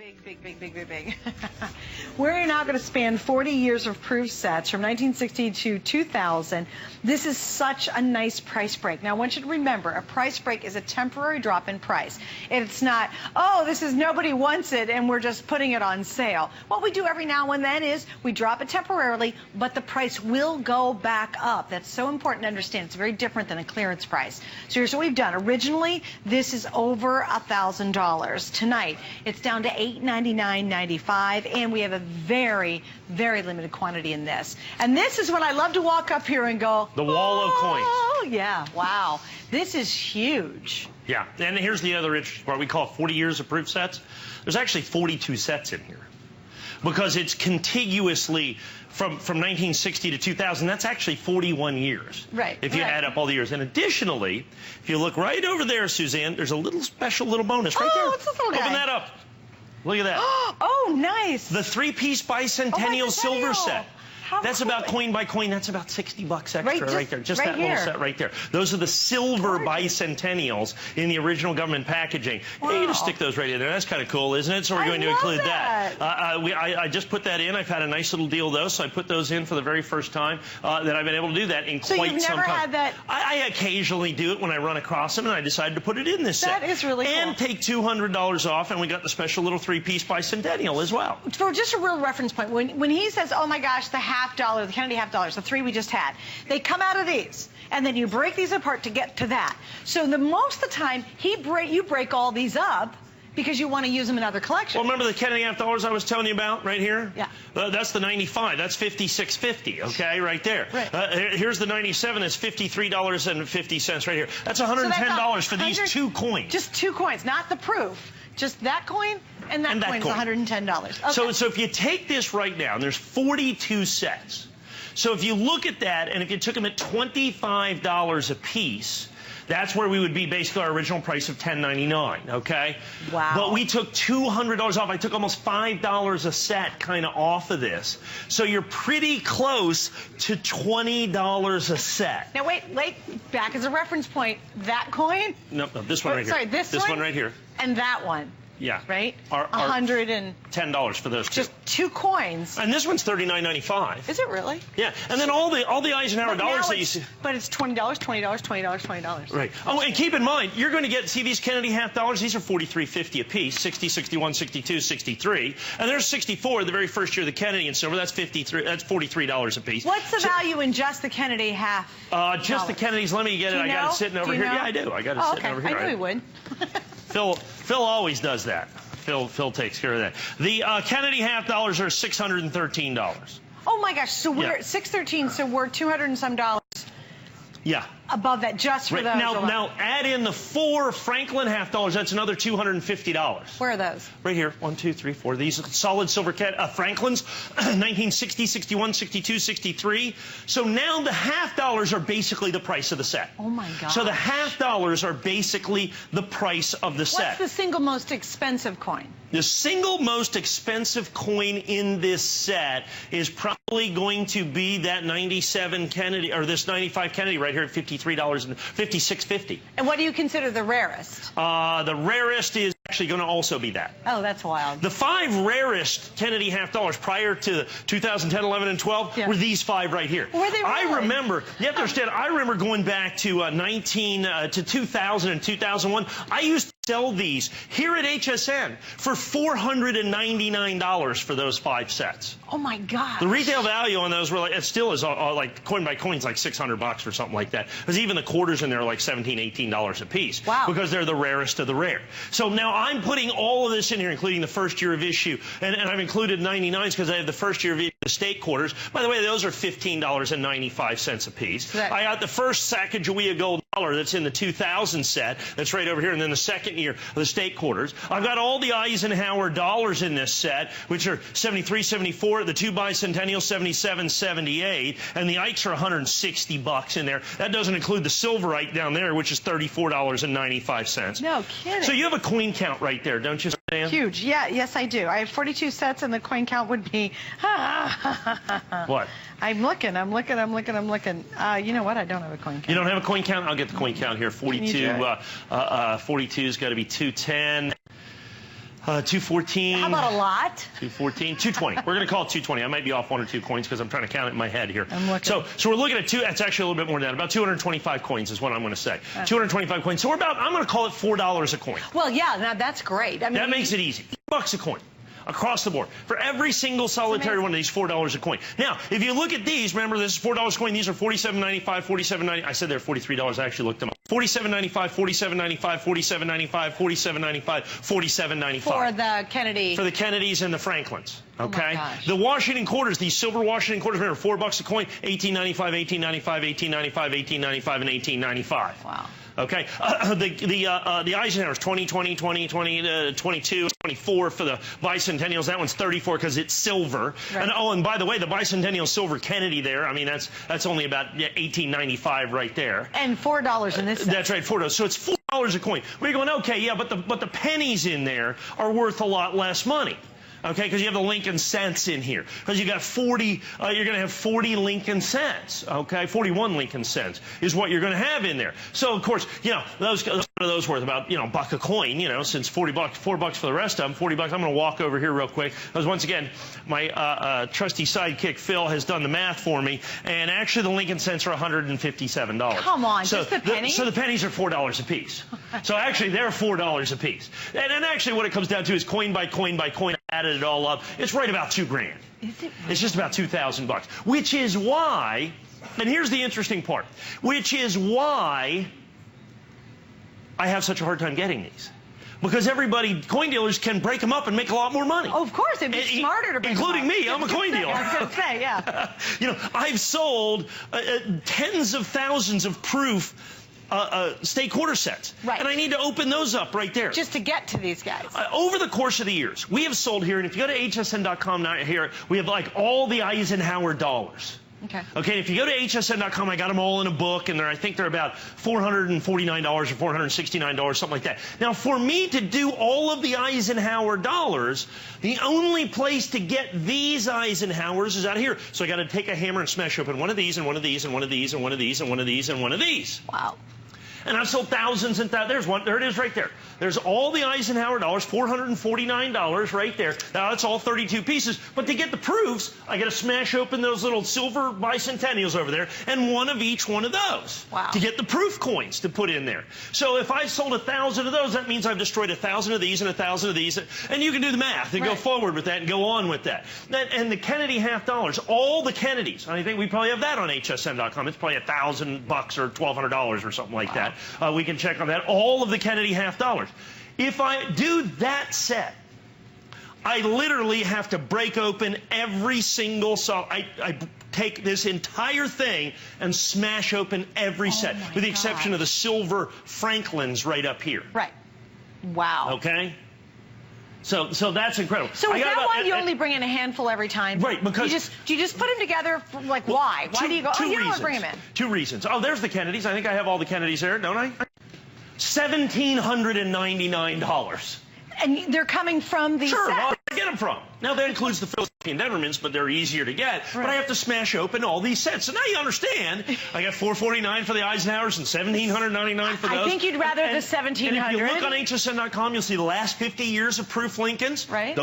Big. We're now going to span 40 years of proof sets from 1960 to 2000. This is such a nice price break. Now, I want you to remember, a price break is a temporary drop in price. It's not, oh, this is nobody wants it and we're just putting it on sale. What we do every now and then is we drop it temporarily, but the price will go back up. That's so important to understand. It's very different than a clearance price. So here's what we've done. Originally, this is over $1,000. Tonight, it's down to $899.95, and we have a very limited quantity in this. And this is when I love to walk up here and go, the wall of coins. Oh, yeah, wow. This is huge. Yeah, and here's the other interesting part. We call it 40 years of proof sets. There's actually 42 sets in here because it's contiguously from 1960 to 2000. That's actually 41 years. Right. If you add up all the years. And additionally, if you look right over there, Suzanne, there's a little special little bonus right there. What's this little guy? Open that up. Look at that. Oh, nice. The three-piece bicentennial silver set. That's about coin by coin. That's about $60 extra right there. Just that little set right there. Those are the silver bicentennials in the original government packaging. Wow. Hey, you just stick those right in there. That's kind of cool, isn't it? So we're going to include that. I just put that in. I've had a nice little deal, though, so I put those in for the very first time that I've been able to do that in quite some time. So you've never had that? I occasionally do it when I run across them, and I decided to put it in this set. That is really cool. And take $200 off, and we got the special little three-piece bicentennial as well. For just a real reference point, when he says, oh my gosh, the half dollar, the Kennedy half dollars, the three we just had, they come out of these, and then you break these apart to get to that. So most of the time, you break all these up because you want to use them in other collections. Well, remember the Kennedy half dollars I was telling you about right here? Yeah. That's the 95. That's $56.50. Okay, right there. Right. Here's the 97. That's $53.50 right here. That's $110 for these two coins. Just two coins, not the proof. Just that coin and that coin is $110. Okay. So if you take this right now, and there's 42 sets. So if you look at that, and if you took them at $25 a piece, that's where we would be based on our original price of $10.99, okay? Wow. But we took $200 off. I took almost $5 a set kind of off of this. So you're pretty close to $20 a set. Now, wait, back as a reference point, that coin? No, this one right here. Sorry, this one right here. And that one. Yeah. Right? $10 for those two. Just two coins. And this one's $39.95. Is it really? Yeah. And then all the Eisenhower dollars that you see. But it's $20, $20, $20, $20. Right. Oh, and keep in mind, you're going to see these Kennedy half dollars. These are $43.50 a piece. 60, 61, 62, 63. And there's 64 the very first year of the Kennedy in silver. That's $43 a piece. What's the value in just the Kennedy half? Just the Kennedys. Let me get it. I got it sitting over here. Yeah, I do. I got it sitting over here. I knew he would. Phil always does that. Phil takes care of that. The Kennedy half dollars are $613. Oh my gosh! So we're at $613. So we're $200 and some dollars. Yeah. Above that, just for those. Now add in the 4 Franklin half dollars. That's another $250. Where are those? Right here. 1, 2, 3, 4. These solid silver Franklins, 1960, 61, 62, 63. So now the half dollars are basically the price of the set. Oh my God. So the half dollars are basically the price of the set. What's the single most expensive coin? The single most expensive coin in this set is probably going to be that 97 Kennedy, or this 95 Kennedy right here at $56.50. And what do you consider the rarest? The rarest is actually going to also be that. Oh, that's wild. The 5 rarest Kennedy half dollars prior to 2010, 11, and 12 were these 5 right here. Were they really? I remember, you have to understand, I remember going back to 2000 and 2001. I used to sell these here at HSN for $499 for those 5 sets. Oh my God! The retail value on those were like, it still is like coin by coins, like $600 or something like that. Because even the quarters in there are like $17, $18 a piece. Wow! Because they're the rarest of the rare. So now I'm putting all of this in here, including the first year of issue, and I've included 99s because I have the first year of issue, the state quarters. By the way, those are $15.95 a piece. Right. I got the first Sacagawea gold dollar that's in the 2000 set. That's right over here, and then the second year of the state quarters. I've got all the Eisenhower dollars in this set, which are 73, 74, the 2 bicentennial 77, 78, and the Ikes are $160 in there. That doesn't include the silver Ike down there, which is $34.95. No kidding. So you have a coin count right there, don't you, Stan? Huge. Yeah, yes, I do. I have 42 sets, and the coin count would be... What? I'm looking. You know what? I don't have a coin count. You don't have a coin count? I'll get the coin count here. 42. 42's got to be 210. 214. How about a lot? 214, 220. We're going to call it 220. I might be off 1 or 2 coins because I'm trying to count it in my head here. I'm looking. So we're looking at it's actually a little bit more than that. About 225 coins is what I'm going to say. 225 coins. So I'm going to call it $4 a coin. Well, yeah, now that's great. I mean, that makes it easy. $4 a coin. Across the board. For every single solitary one of these, $4 a coin. Now, if you look at these, remember this is $4 a coin. These are $47.95, $47.90. I said they're $43. I actually looked them up. $47.95, $47.95, $47.95, $47.95, $47.95. For the Kennedy. For the Kennedys and the Franklins. Okay? Oh my gosh. The Washington quarters, these silver Washington quarters, remember, $4 a coin, $18.95, $18.95, $18.95, $18.95, and $18.95. Wow. Okay, the Eisenhower's 20, 20, 20, 20, 22, 24 for the bicentennials. That one's 34 because it's silver. Right. And by the way, the bicentennial silver Kennedy there. I mean, that's only about $18.95 right there. And $4 in this set. That's right, $4. So it's $4 a coin. We're going, okay, yeah, but the pennies in there are worth a lot less money. Okay, because you have the Lincoln cents in here. Because you got 40, you're going to have 40 Lincoln cents. Okay, 41 Lincoln cents is what you're going to have in there. So of course, those worth about $1 a coin. Since $4 for the rest of them, $40. I'm going to walk over here real quick because once again, my trusty sidekick Phil has done the math for me, and actually the Lincoln cents are $157. Come on, just the pennies. So the pennies are $4 a piece. So actually they're $4 a piece. And actually what it comes down to is coin by coin by coin. Added it all up, it's right about $2 grand. Is it? It's just about $2,000, which is why, and here's the interesting part, which is why I have such a hard time getting these. Because coin dealers can break them up and make a lot more money. Oh, of course, it'd be smarter to break including them up. me, I'm a coin dealer. I was going to say, yeah. I've sold tens of thousands of proof state quarter sets. Right. And I need to open those up right there. Just to get to these guys. Over the course of the years, we have sold here, and if you go to hsn.com now here, we have like all the Eisenhower dollars. Okay. Okay, if you go to hsn.com, I got them all in a book, and I think they're about $449 or $469, something like that. Now, for me to do all of the Eisenhower dollars, the only place to get these Eisenhowers is out here. So I got to take a hammer and smash open one of these, and one of these, and one of these, and one of these, and one of these, and one of these. Wow. And I've sold thousands and thousands. There's one. There it is right there. There's all the Eisenhower dollars, $449 right there. Now, that's all 32 pieces. But to get the proofs, I got to smash open those little silver bicentennials over there and one of each one of those. Wow. To get the proof coins to put in there. So if I sold 1,000 of those, that means I've destroyed 1,000 of these and 1,000 of these. And you can do the math and go forward with that and go on with that. And the Kennedy half dollars, all the Kennedys, I think we probably have that on hsn.com. It's probably $1,000 or $1,200 or something like that. We can check on that. All of the Kennedy half dollars. If I do that set, I literally have to break open every single I take this entire thing and smash open every set, with the exception of the silver Franklins right up here. Right. Wow. Okay? So that's incredible. So is that why you only bring in a handful every time? Right, because do you just put them together? Why? Why do you go? Oh, you don't want to bring them in. 2 reasons. Oh, there's the Kennedys. I think I have all the Kennedys there, don't I? $1,799. And they're coming from the Sure, set. well, where do I get them from? Now, that includes the Philippine Detriments, but they're easier to get. Right. But I have to smash open all these sets. So now you understand. I got $449 for the Eisenhowers and $1,799 for those. I think you'd rather the $1,700. And if you look on hsn.com, you'll see the last 50 years of proof Lincolns. Right.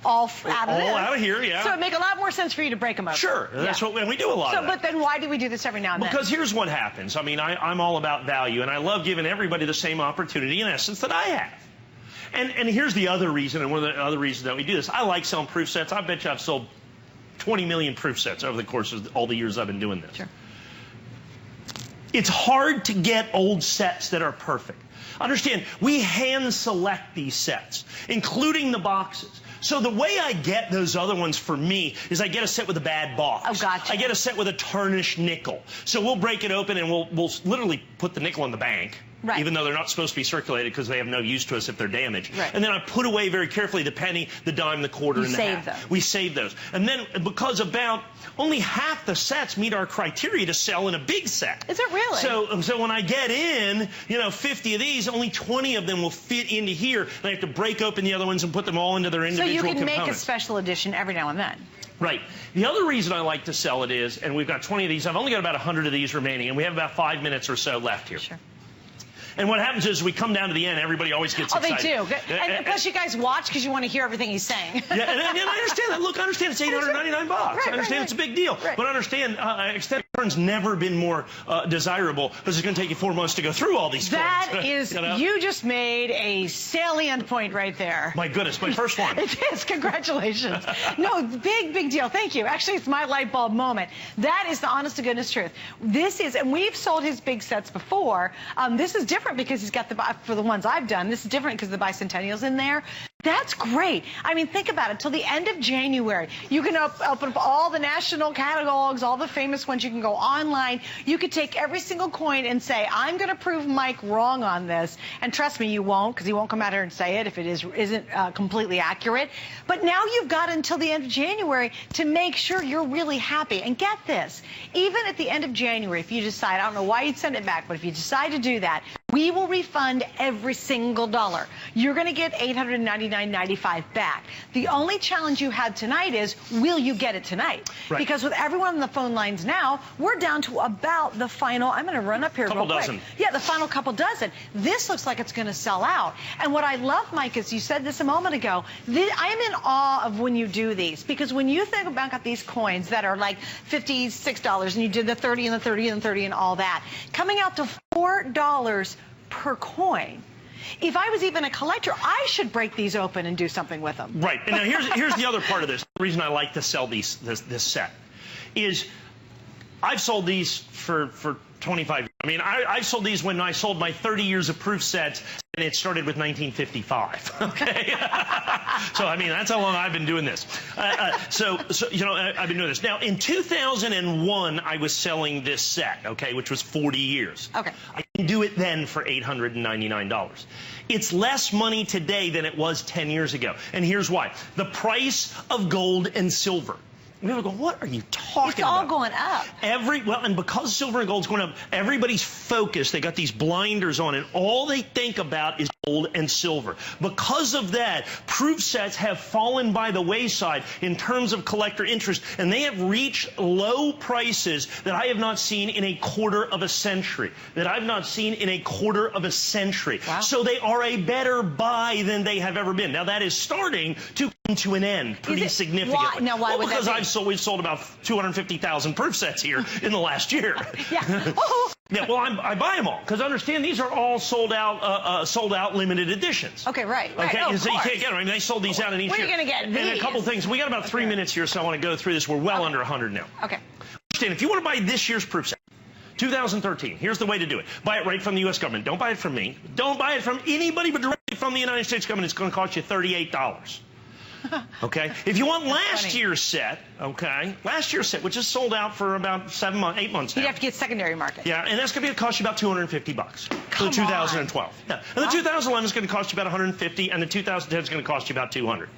All out of here, yeah. So it'd make a lot more sense for you to break them up. Sure, that's what we do a lot of that. But then why do we do this every now and then? Because here's what happens. I mean, I'm all about value, and I love giving everybody the same opportunity, in essence, that I have. And here's the other reason, and one of the other reasons that we do this. I like selling proof sets. I bet you I've sold 20 million proof sets over the course of all the years I've been doing this. Sure. It's hard to get old sets that are perfect. Understand, we hand select these sets, including the boxes. So the way I get those other ones for me is I get a set with a bad box. Oh, gotcha. I get a set with a tarnished nickel. So we'll break it open and we'll literally put the nickel in the bank. Right. Even though they're not supposed to be circulated because they have no use to us if they're damaged. Right. And then I put away very carefully the penny, the dime, the quarter, and the half. Those. We save those. And then because about only half the sets meet our criteria to sell in a big set. Is it really? So when I get in, 50 of these, only 20 of them will fit into here. And I have to break open the other ones and put them all into their individual components. So you can make a special edition every now and then. Right. The other reason I like to sell it is, and we've got 20 of these, I've only got about 100 of these remaining, and we have about 5 minutes or so left here. Sure. And what happens is we come down to the end, everybody always gets excited. Oh, they do. And plus you guys watch because you want to hear everything he's saying. Yeah, and I understand that. Look, I understand it's $899. I understand it's a big deal. Right. But understand, extended return's never been more desirable because it's going to take you 4 months to go through all these That coins. is, you just made a salient point right there. My goodness, my first one. It is. Congratulations. No, big deal. Thank you. Actually, it's my light bulb moment. That is the honest to goodness truth. This is, and we've sold his big sets before. This is different because he's got for the ones I've done, this is different because the bicentennial's in there. That's great. I mean, think about it. Till the end of January, you can open up all the national catalogs, all the famous ones. You can go online. You could take every single coin and say, I'm going to prove Mike wrong on this. And trust me, you won't, because he won't come out here and say it if it isn't completely accurate. But now you've got until the end of January to make sure you're really happy. And get this, even at the end of January, if you decide, I don't know why you'd send it back, but if you decide to do that, we will refund every single dollar. You're going to get $899.95 back. The only challenge you had tonight is, will you get it tonight? Right. Because with everyone on the phone lines now, we're down to about the final, I'm going to run up here real quick. Dozen. Yeah, the final couple dozen. This looks like it's going to sell out. And what I love, Mike, is you said this a moment ago, I am in awe of when you do these. Because when you think about these coins that are like $56, and you did the 30 and the 30 and the 30 and all that, coming out to $4 per coin. If I was even a collector, I should break these open and do something with them. Right. And now here's the other part of this. The reason I like to sell this set is I've sold these for 25 years. I mean, I sold these when I sold my 30 years of proof sets, and it started with 1955. Okay. So I mean, that's how long I've been doing this. So you know, I've been doing this. Now, in 2001, I was selling this set, okay, which was 40 years. Okay. I can do it then for $899. It's less money today than it was 10 years ago, and here's why: the price of gold and silver. People go, what are you talking about? It's all going up. Well, and because silver and gold's going up, everybody's focused. They got these blinders on, and all they think about is gold and silver. Because of that, proof sets have fallen by the wayside in terms of collector interest, and they have reached low prices that I have not seen in a quarter of a century. Wow. So they are a better buy than they have ever been. Now, that is starting to come to an end pretty significantly. Why would that be? We've sold about 250,000 proof sets here in the last year. Yeah. Yeah. Well, I buy them all because understand these are all sold out limited editions. Okay. Right. Okay. Oh, so you can't get them. I mean, they sold these out in each year. Where are you going to get these? And a couple things. We got about 3 minutes here, so I want to go through this. We're well under 100 now. Okay. Understand, if you want to buy this year's proof set, 2013, here's the way to do it. Buy it right from the U.S. government. Don't buy it from me. Don't buy it from anybody but directly from the United States government. It's going to cost you $38. Okay, if you want last year's set, which is sold out for about 8 months now. You'd have to get secondary market. Yeah, and that's going to cost you about $250 for the 2012. Yeah, and the 2011 is going to cost you about $150, and the 2010 is going to cost you about $200.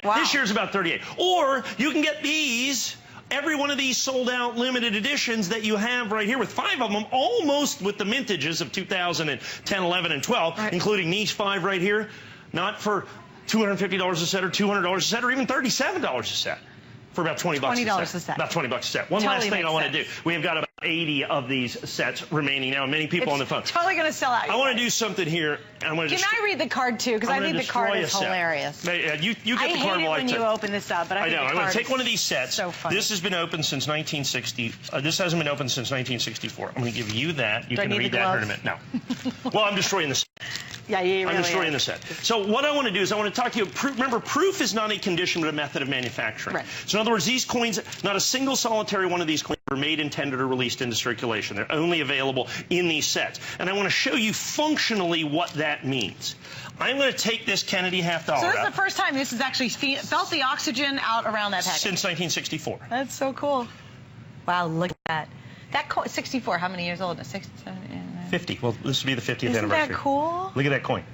Wow. This year's about $38. Or you can get these. Every one of these sold out limited editions that you have right here with 5 of them, almost with the mintages of 2010, 11, and 12, including these 5 right here, not for $250 a set or $200 a set or even $37 a set. For about $20 a set. About $20 a set. One last thing I want to do. We have got about 80 of these sets remaining now. Many people on the phone. Totally going to sell out. I want to do something here. Can I read the card too? Because I think the card is hilarious. You get the card. I hate it when you open this up, but I know. I'm going to take one of these sets. So funny. This has been open since 1960. This hasn't been open since 1964. I'm going to give you that. You can read that in a minute. No. Well, I'm destroying this. Yeah, you really I'm destroying the set. So what I want to do is I want to talk to you. Remember, proof is not a condition but a method of manufacturing. Right. So in other words, these coins, not a single solitary one of these coins are made, intended, or released into circulation. They're only available in these sets. And I want to show you functionally what that means. I'm going to take this Kennedy half dollar. So this is the first time this has actually felt the oxygen out around that package. Since 1964. That's so cool. Wow, look at that. That coin, 64, how many years old? 67, 50. Well, this will be the 50th anniversary. Isn't that cool? Look at that coin.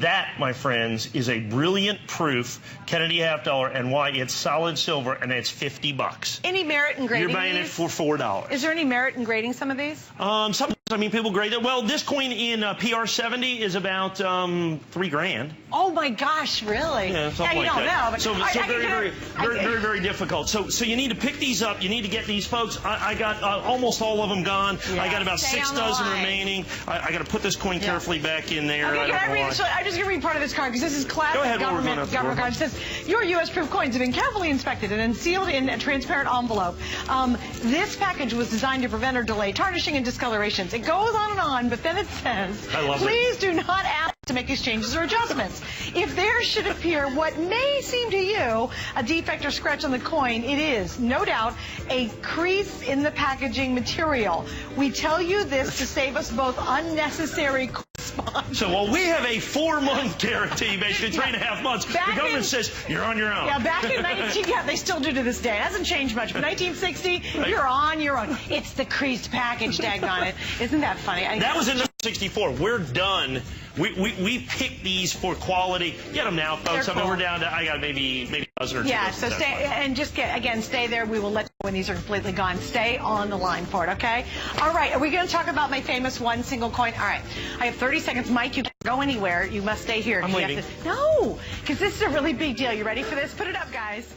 That, my friends, is a brilliant proof, Kennedy half dollar, and why it's solid silver, and it's $50. Any merit in grading You're buying these? it for $4. Is there any merit in grading some of these? Some I mean, people grade it. Well, this coin in PR70 is about $3,000. Oh my gosh, really? Yeah, something you like don't that. know. But Very difficult. So you need to pick these up. You need to get these, folks. I got almost all of them gone. Yeah. I got about Stay 6 dozen remaining. I got to put this coin carefully back in there. Okay, I'm just going to read part of this card because this is classic government card. It says, your U.S.-proof coins have been carefully inspected and sealed in a transparent envelope. This package was designed to prevent or delay tarnishing and discolorations. It goes on and on, but then it says, please do not ask to make exchanges or adjustments. If there should appear what may seem to you a defect or scratch on the coin, it is, no doubt, a crease in the packaging material. We tell you this to save us both unnecessary correspondence. So while we have a 4-month guarantee, basically 3.5 months, the government says you're on your own. Yeah, back in they still do to this day. It hasn't changed much. But 1960, you're on your own. It's the creased package, daggone it. Isn't that funny? That was in 1964. We're done. We picked these for quality. Get them now, folks. Cool. I mean, we're down to, I got maybe a dozen or two. Yeah, so stay, and just stay there. We will let you know when these are completely gone. Stay on the line for it, okay? All right, are we going to talk about my famous one single coin? All right, I have 30 seconds. Mike, you can't go anywhere. You must stay here. I'm leaving. No, because this is a really big deal. You ready for this? Put it up, guys.